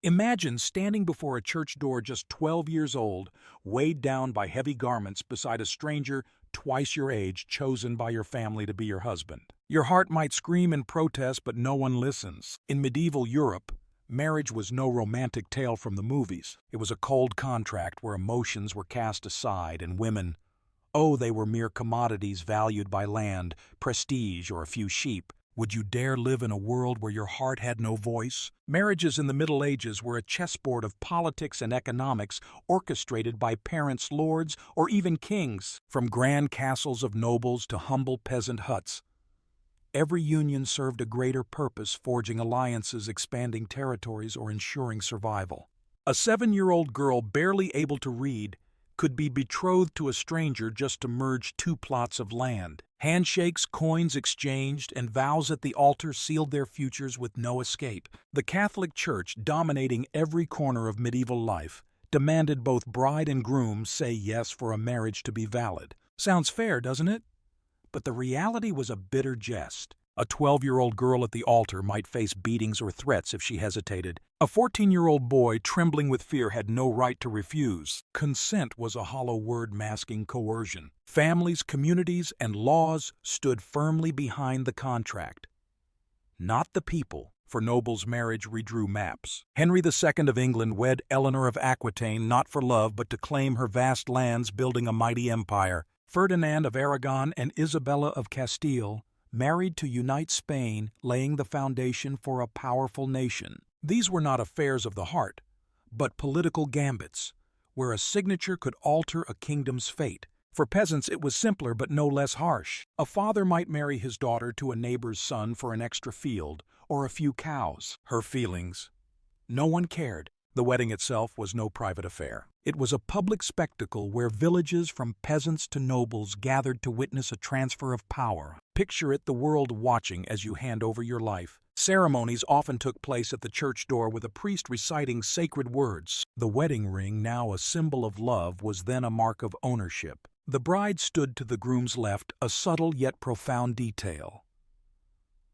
Imagine standing before a church door just 12 years old, weighed down by heavy garments beside a stranger twice your age chosen by your family to be your husband. Your heart might scream in protest, but no one listens. In medieval Europe, marriage was no romantic tale from the movies. It was a cold contract where emotions were cast aside and women, oh, they were mere commodities valued by land, prestige, or a few sheep. Would you dare live in a world where your heart had no voice? Marriages in the Middle Ages were a chessboard of politics and economics orchestrated by parents, lords, or even kings. From grand castles of nobles to humble peasant huts, every union served a greater purpose, forging alliances, expanding territories, or ensuring survival. A 7-year-old girl barely able to read could be betrothed to a stranger just to merge two plots of land. Handshakes, coins exchanged, and vows at the altar sealed their futures with no escape. The Catholic Church, dominating every corner of medieval life, demanded both bride and groom say yes for a marriage to be valid. Sounds fair, doesn't it? But the reality was a bitter jest. A 12-year-old girl at the altar might face beatings or threats if she hesitated. A 14-year-old boy, trembling with fear, had no right to refuse. Consent was a hollow word masking coercion. Families, communities, and laws stood firmly behind the contract. Not the people. For nobles, marriage redrew maps. Henry II of England wed Eleanor of Aquitaine not for love but to claim her vast lands, building a mighty empire. Ferdinand of Aragon and Isabella of Castile married to unite Spain, laying the foundation for a powerful nation. These were not affairs of the heart, but political gambits, where a signature could alter a kingdom's fate. For peasants it was simpler but no less harsh. A father might marry his daughter to a neighbor's son for an extra field or a few cows. Her feelings. No one cared. The wedding itself was no private affair. It was a public spectacle where villages from peasants to nobles gathered to witness a transfer of power. Picture it, the world watching as you hand over your life. Ceremonies often took place at the church door with a priest reciting sacred words. The wedding ring, now a symbol of love, was then a mark of ownership. The bride stood to the groom's left, a subtle yet profound detail.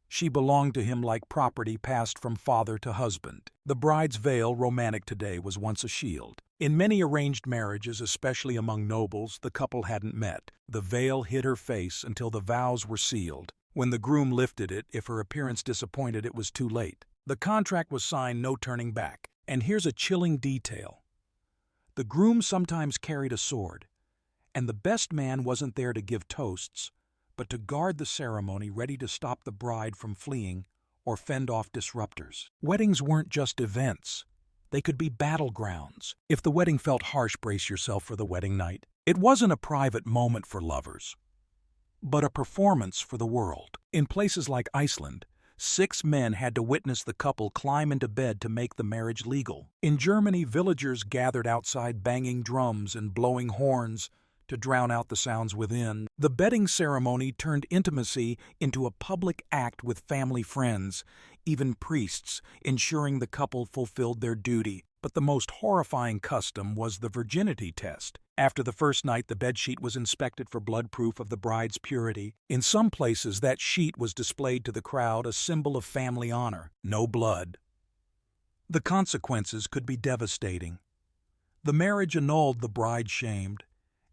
She belonged to him like property passed from father to husband. The bride's veil, romantic today, was once a shield. In many arranged marriages, especially among nobles, the couple hadn't met. The veil hid her face until the vows were sealed. When the groom lifted it, if her appearance disappointed, it was too late. The contract was signed, no turning back. And here's a chilling detail. The groom sometimes carried a sword, and the best man wasn't there to give toasts, but to guard the ceremony, ready to stop the bride from fleeing or fend off disruptors. Weddings weren't just events. They could be battlegrounds. If the wedding felt harsh, brace yourself for the wedding night. It wasn't a private moment for lovers, but a performance for the world. In places like Iceland, 6 men had to witness the couple climb into bed to make the marriage legal. In Germany, villagers gathered outside banging drums and blowing horns to drown out the sounds within. The bedding ceremony turned intimacy into a public act with family friends, even priests, ensuring the couple fulfilled their duty. But the most horrifying custom was the virginity test. After the first night, the bedsheet was inspected for blood proof of the bride's purity. In some places, that sheet was displayed to the crowd, a symbol of family honor. No blood. The consequences could be devastating. The marriage annulled, the bride shamed,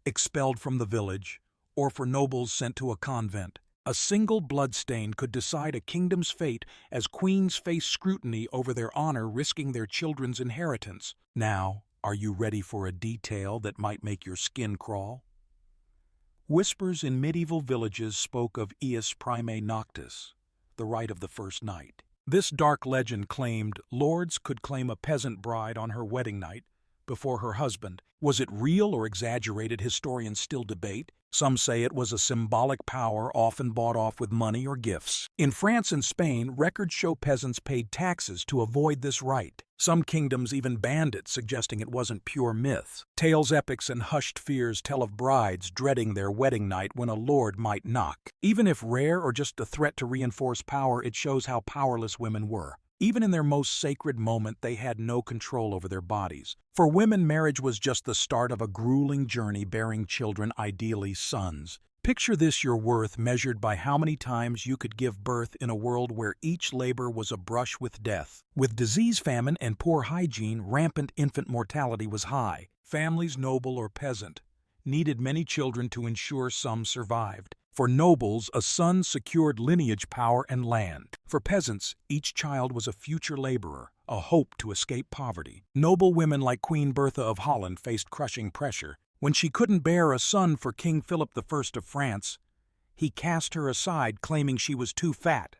expelled from the village, or for nobles sent to a convent. A single bloodstain could decide a kingdom's fate as queens faced scrutiny over their honor, risking their children's inheritance. Now, are you ready for a detail that might make your skin crawl? Whispers in medieval villages spoke of Primae Noctis, the rite of the first night. This dark legend claimed lords could claim a peasant bride on her wedding night before her husband. Was it real or exaggerated? Historians still debate. Some say it was a symbolic power often bought off with money or gifts. In France and Spain, records show peasants paid taxes to avoid this rite. Some kingdoms even banned it, suggesting it wasn't pure myth. Tales, epics, and hushed fears tell of brides dreading their wedding night when a lord might knock. Even if rare or just a threat to reinforce power, it shows how powerless women were. Even in their most sacred moment, they had no control over their bodies. For women, marriage was just the start of a grueling journey bearing children, ideally sons. Picture this: your worth measured by how many times you could give birth in a world where each labor was a brush with death. With disease, famine, and poor hygiene, rampant infant mortality was high. Families, noble or peasant, needed many children to ensure some survived. For nobles, a son secured lineage, power, and land. For peasants, each child was a future laborer, a hope to escape poverty. Noble women like Queen Bertha of Holland faced crushing pressure. When she couldn't bear a son for King Philip I of France, he cast her aside, claiming she was too fat.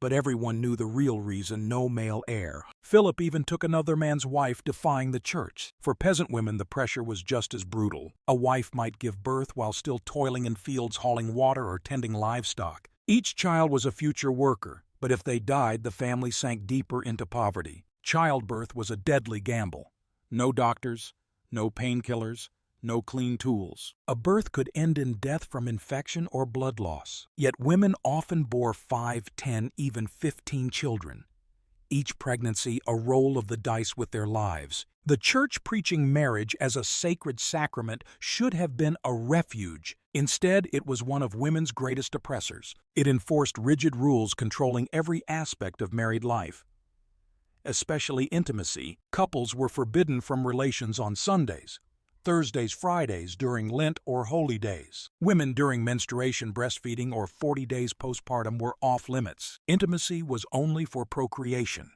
But everyone knew the real reason: no male heir. Philip even took another man's wife, defying the church. For peasant women, the pressure was just as brutal. A wife might give birth while still toiling in fields, hauling water, or tending livestock. Each child was a future worker, but if they died, the family sank deeper into poverty. Childbirth was a deadly gamble. No doctors, no painkillers, no clean tools. A birth could end in death from infection or blood loss. Yet women often bore 5, 10, even 15 children. Each pregnancy a roll of the dice with their lives. The church, preaching marriage as a sacred sacrament, should have been a refuge. Instead, it was one of women's greatest oppressors. It enforced rigid rules controlling every aspect of married life, especially intimacy. Couples were forbidden from relations on Sundays, Thursdays, Fridays, during Lent or holy days. Women during menstruation, breastfeeding, or 40 days postpartum were off limits. Intimacy was only for procreation.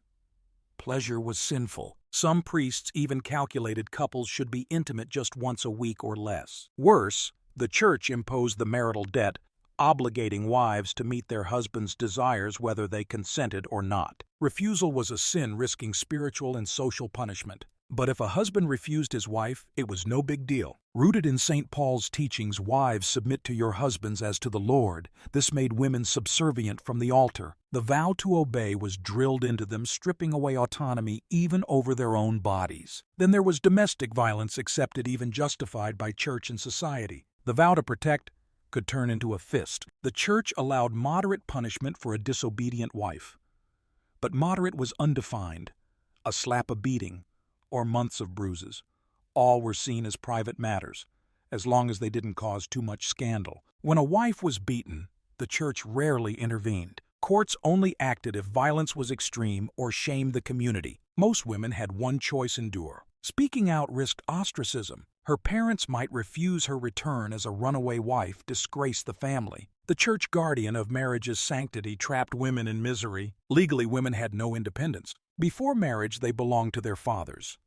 Pleasure was sinful. Some priests even calculated couples should be intimate just once a week or less. Worse, the church imposed the marital debt, obligating wives to meet their husbands' desires whether they consented or not. Refusal was a sin, risking spiritual and social punishment. But if a husband refused his wife, it was no big deal. Rooted in St. Paul's teachings, "Wives, submit to your husbands as to the Lord," this made women subservient from the altar. The vow to obey was drilled into them, stripping away autonomy even over their own bodies. Then there was domestic violence, accepted, even justified by church and society. The vow to protect could turn into a fist. The church allowed moderate punishment for a disobedient wife. But moderate was undefined. A slap, a beating, or months of bruises. All were seen as private matters, as long as they didn't cause too much scandal. When a wife was beaten, the church rarely intervened. Courts only acted if violence was extreme or shamed the community. Most women had one choice: endure. Speaking out risked ostracism. Her parents might refuse her return as a runaway wife, disgrace the family. The church, guardian of marriage's sanctity, trapped women in misery. Legally, women had no independence. Before marriage, they belonged to their fathers.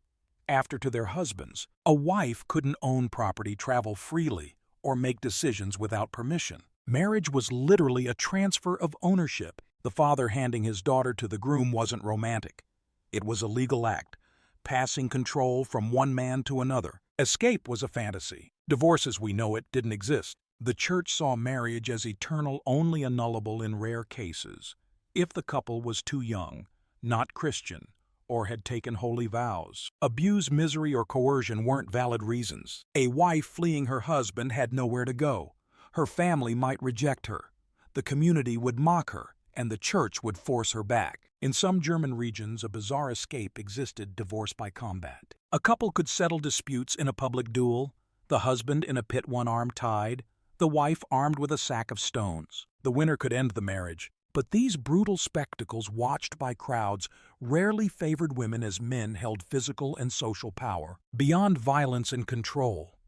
After, to their husbands. A wife couldn't own property, travel freely, or make decisions without permission. Marriage was literally a transfer of ownership. The father handing his daughter to the groom wasn't romantic. It was a legal act, passing control from one man to another. Escape was a fantasy. Divorce as we know it didn't exist. The church saw marriage as eternal, only annullable in rare cases. If the couple was too young, not Christian, or had taken holy vows. Abuse, misery, or coercion weren't valid reasons. A wife fleeing her husband had nowhere to go. Her family might reject her. The community would mock her, and the church would force her back. In some German regions, a bizarre escape existed: divorce by combat. A couple could settle disputes in a public duel, the husband in a pit, one arm tied, the wife armed with a sack of stones. The winner could end the marriage. But these brutal spectacles, watched by crowds, rarely favored women, as men held physical and social power. Beyond violence and control,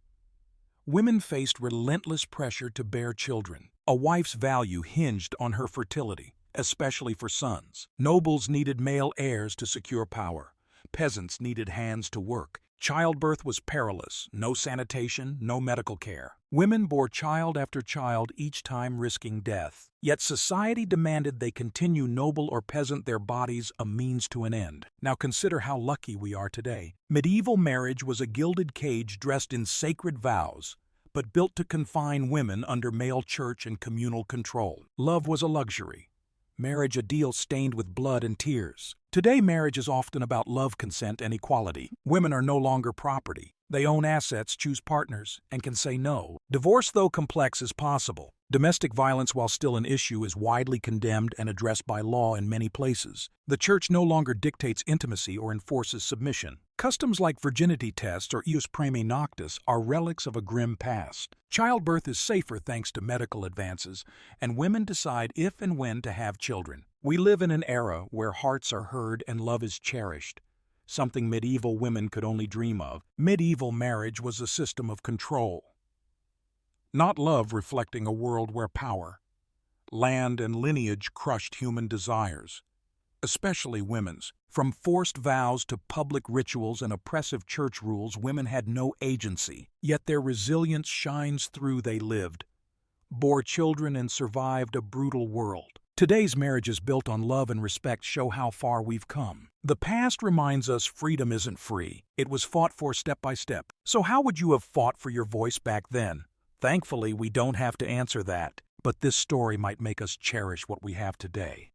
women faced relentless pressure to bear children. A wife's value hinged on her fertility, especially for sons. Nobles needed male heirs to secure power. Peasants needed hands to work. Childbirth was perilous: no sanitation, no medical care. Women bore child after child, each time risking death. Yet society demanded they continue, noble or peasant, their bodies a means to an end. Now consider how lucky we are today. Medieval marriage was a gilded cage dressed in sacred vows, but built to confine women under male church and communal control. Love was a luxury. Marriage a deal stained with blood and tears. Today, marriage is often about love, consent, and equality. Women are no longer property. They own assets, choose partners, and can say no. Divorce, though complex, is possible. Domestic violence, while still an issue, is widely condemned and addressed by law in many places. The church no longer dictates intimacy or enforces submission. Customs like virginity tests or Primae Noctis are relics of a grim past. Childbirth is safer thanks to medical advances, and women decide if and when to have children. We live in an era where hearts are heard and love is cherished, something medieval women could only dream of. Medieval marriage was a system of control, not love, reflecting a world where power, land, and lineage crushed human desires, especially women's. From forced vows to public rituals and oppressive church rules, women had no agency. Yet their resilience shines through. They lived, bore children, and survived a brutal world. Today's marriages built on love and respect show how far we've come. The past reminds us freedom isn't free. It was fought for step by step. So how would you have fought for your voice back then? Thankfully, we don't have to answer that, but this story might make us cherish what we have today.